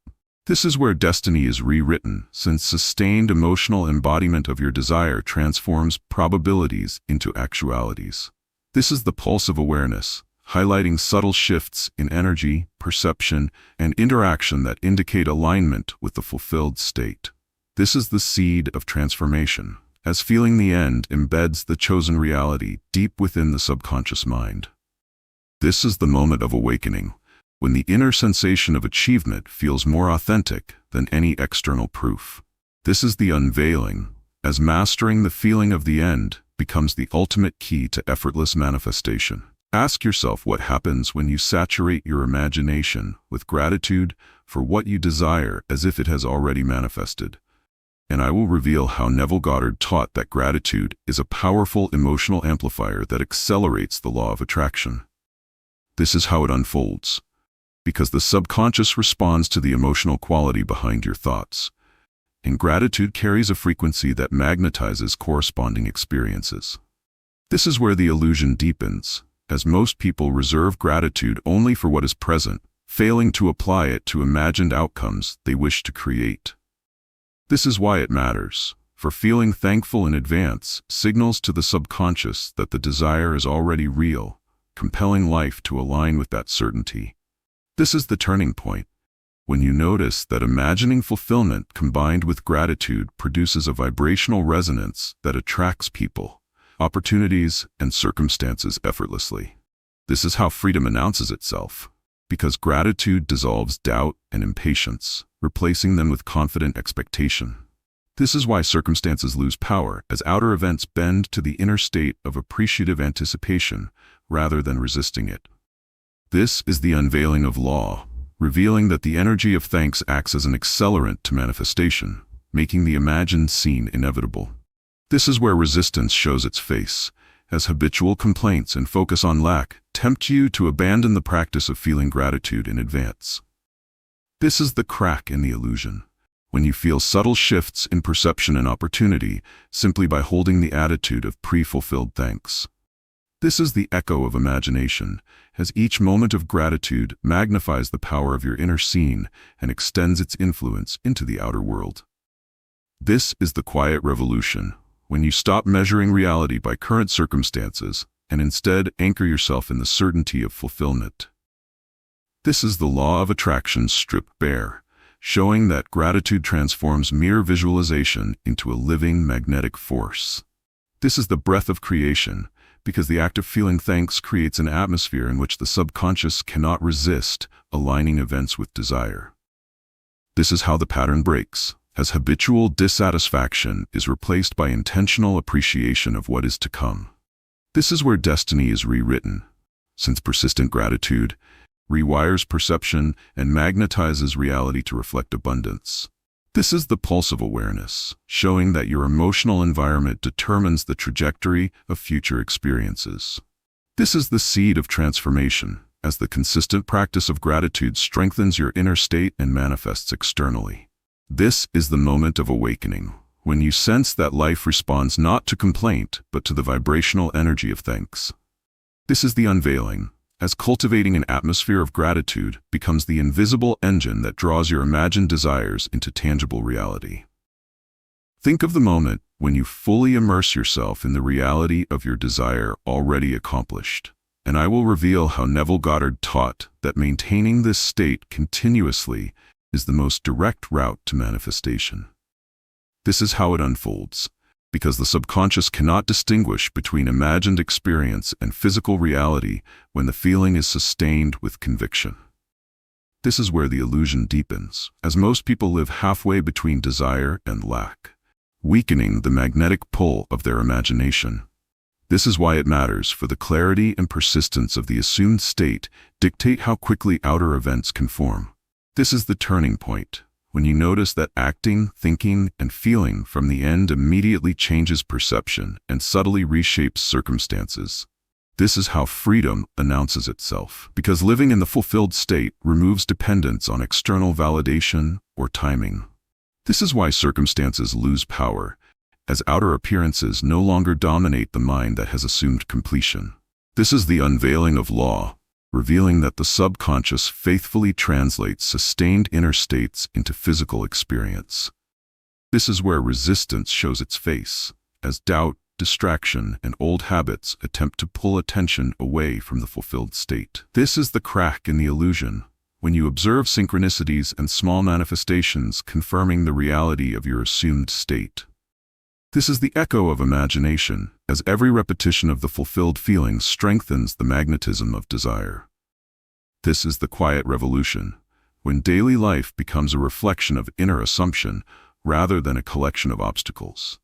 This is where destiny is rewritten, since sustained emotional embodiment of your desire transforms probabilities into actualities. This is the pulse of awareness, highlighting subtle shifts in energy, perception, and interaction that indicate alignment with the fulfilled state. This is the seed of transformation, as feeling the end embeds the chosen reality deep within the subconscious mind. This is the moment of awakening, when the inner sensation of achievement feels more authentic than any external proof. This is the unveiling, as mastering the feeling of the end becomes the ultimate key to effortless manifestation. Ask yourself what happens when you saturate your imagination with gratitude for what you desire as if it has already manifested. And I will reveal how Neville Goddard taught that gratitude is a powerful emotional amplifier that accelerates the law of attraction. This is how it unfolds, because the subconscious responds to the emotional quality behind your thoughts, and gratitude carries a frequency that magnetizes corresponding experiences. This is where the illusion deepens, as most people reserve gratitude only for what is present, failing to apply it to imagined outcomes they wish to create. This is why it matters, for feeling thankful in advance signals to the subconscious that the desire is already real, compelling life to align with that certainty. This is the turning point, when you notice that imagining fulfillment combined with gratitude produces a vibrational resonance that attracts people, opportunities, and circumstances effortlessly. This is how freedom announces itself, because gratitude dissolves doubt and impatience, replacing them with confident expectation. This is why circumstances lose power, as outer events bend to the inner state of appreciative anticipation rather than resisting it. This is the unveiling of law, revealing that the energy of thanks acts as an accelerant to manifestation, making the imagined scene inevitable. This is where resistance shows its face, as habitual complaints and focus on lack tempt you to abandon the practice of feeling gratitude in advance. This is the crack in the illusion, when you feel subtle shifts in perception and opportunity simply by holding the attitude of pre-fulfilled thanks. This is the echo of imagination, as each moment of gratitude magnifies the power of your inner scene and extends its influence into the outer world. This is the quiet revolution, when you stop measuring reality by current circumstances and instead anchor yourself in the certainty of fulfillment. This is the law of attraction stripped bare, showing that gratitude transforms mere visualization into a living magnetic force. This is the breath of creation, because the act of feeling thanks creates an atmosphere in which the subconscious cannot resist, aligning events with desire. This is how the pattern breaks, as habitual dissatisfaction is replaced by intentional appreciation of what is to come. This is where destiny is rewritten, since persistent gratitude rewires perception and magnetizes reality to reflect abundance. This is the pulse of awareness, showing that your emotional environment determines the trajectory of future experiences. This is the seed of transformation, as the consistent practice of gratitude strengthens your inner state and manifests externally. This is the moment of awakening, when you sense that life responds not to complaint, but to the vibrational energy of thanks. This is the unveiling, as cultivating an atmosphere of gratitude becomes the invisible engine that draws your imagined desires into tangible reality. Think of the moment when you fully immerse yourself in the reality of your desire already accomplished, and I will reveal how Neville Goddard taught that maintaining this state continuously is the most direct route to manifestation. This is how it unfolds, because the subconscious cannot distinguish between imagined experience and physical reality when the feeling is sustained with conviction. This is where the illusion deepens, as most people live halfway between desire and lack, weakening the magnetic pull of their imagination. This is why it matters for the clarity and persistence of the assumed state dictate how quickly outer events can form. This is the turning point, when you notice that acting, thinking, and feeling from the end immediately changes perception and subtly reshapes circumstances. This is how freedom announces itself, because living in the fulfilled state removes dependence on external validation or timing. This is why circumstances lose power, as outer appearances no longer dominate the mind that has assumed completion. This is the unveiling of law, revealing that the subconscious faithfully translates sustained inner states into physical experience. This is where resistance shows its face, as doubt, distraction, and old habits attempt to pull attention away from the fulfilled state. This is the crack in the illusion, when you observe synchronicities and small manifestations confirming the reality of your assumed state. This is the echo of imagination, as every repetition of the fulfilled feeling strengthens the magnetism of desire. This is the quiet revolution, when daily life becomes a reflection of inner assumption rather than a collection of obstacles.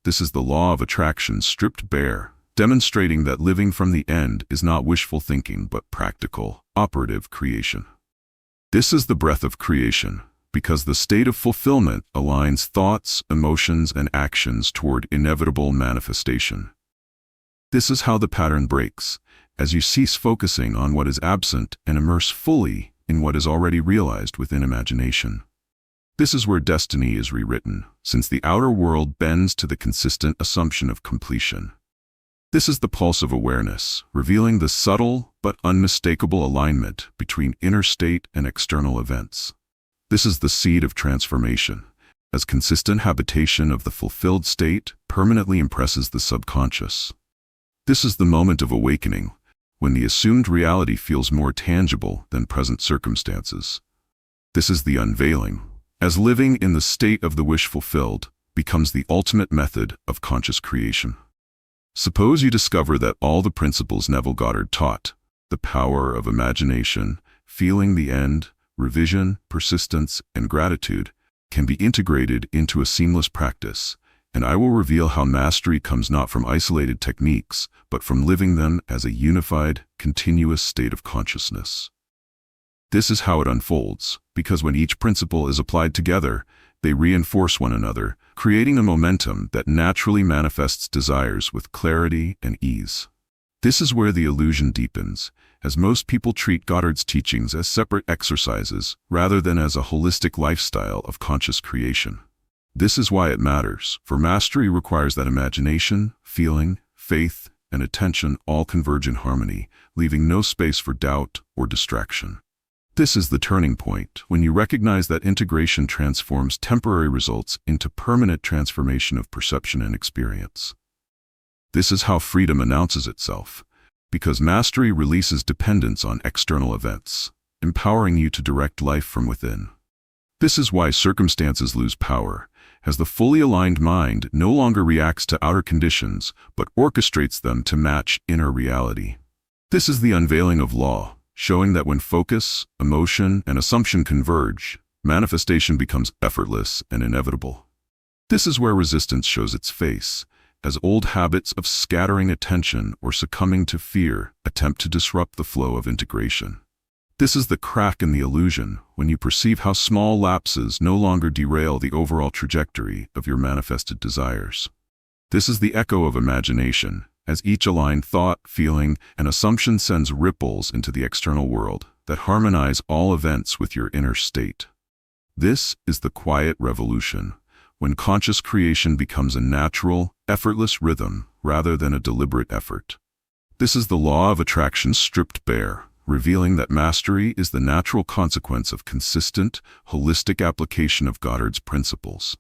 This is the law of attraction stripped bare, demonstrating that living from the end is not wishful thinking but practical, operative creation. This is the breath of creation, because the state of fulfillment aligns thoughts, emotions, and actions toward inevitable manifestation. This is how the pattern breaks, as you cease focusing on what is absent and immerse fully in what is already realized within imagination. This is where destiny is rewritten, since the outer world bends to the consistent assumption of completion. This is the pulse of awareness, revealing the subtle but unmistakable alignment between inner state and external events. This is the seed of transformation, as consistent habitation of the fulfilled state permanently impresses the subconscious. This is the moment of awakening, when the assumed reality feels more tangible than present circumstances. This is the unveiling, as living in the state of the wish fulfilled becomes the ultimate method of conscious creation. Suppose you discover that all the principles Neville Goddard taught, the power of imagination, feeling the end, revision, persistence, and gratitude, can be integrated into a seamless practice, and I will reveal how mastery comes not from isolated techniques, but from living them as a unified, continuous state of consciousness. This is how it unfolds, because when each principle is applied together, they reinforce one another, creating a momentum that naturally manifests desires with clarity and ease. This is where the illusion deepens, as most people treat Goddard's teachings as separate exercises rather than as a holistic lifestyle of conscious creation. This is why it matters, for mastery requires that imagination, feeling, faith, and attention all converge in harmony, leaving no space for doubt or distraction. This is the turning point, when you recognize that integration transforms temporary results into permanent transformation of perception and experience. This is how freedom announces itself, because mastery releases dependence on external events, empowering you to direct life from within. This is why circumstances lose power, as the fully aligned mind no longer reacts to outer conditions, but orchestrates them to match inner reality. This is the unveiling of law, showing that when focus, emotion, and assumption converge, manifestation becomes effortless and inevitable. This is where resistance shows its face, as old habits of scattering attention or succumbing to fear attempt to disrupt the flow of integration. This is the crack in the illusion, when you perceive how small lapses no longer derail the overall trajectory of your manifested desires. This is the echo of imagination, as each aligned thought, feeling, and assumption sends ripples into the external world that harmonize all events with your inner state. This is the quiet revolution, when conscious creation becomes a natural, effortless rhythm rather than a deliberate effort. This is the law of attraction stripped bare, revealing that mastery is the natural consequence of consistent, holistic application of Goddard's principles.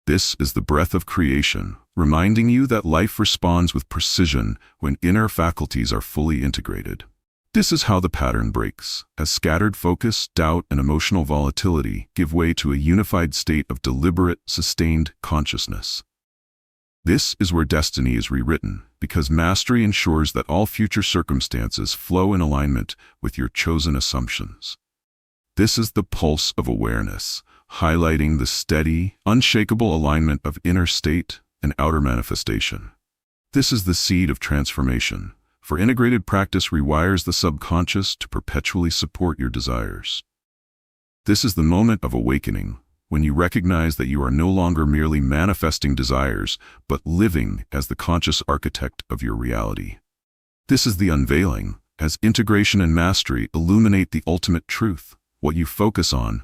This is the breath of creation, reminding you that life responds with precision when inner faculties are fully integrated. This is how the pattern breaks, as scattered focus, doubt, and emotional volatility give way to a unified state of deliberate, sustained consciousness. This is where destiny is rewritten, because mastery ensures that all future circumstances flow in alignment with your chosen assumptions. This is the pulse of awareness, highlighting the steady, unshakable alignment of inner state and outer manifestation. This is the seed of transformation, for integrated practice rewires the subconscious to perpetually support your desires. This is the moment of awakening, when you recognize that you are no longer merely manifesting desires, but living as the conscious architect of your reality. This is the unveiling, as integration and mastery illuminate the ultimate truth. What you focus on,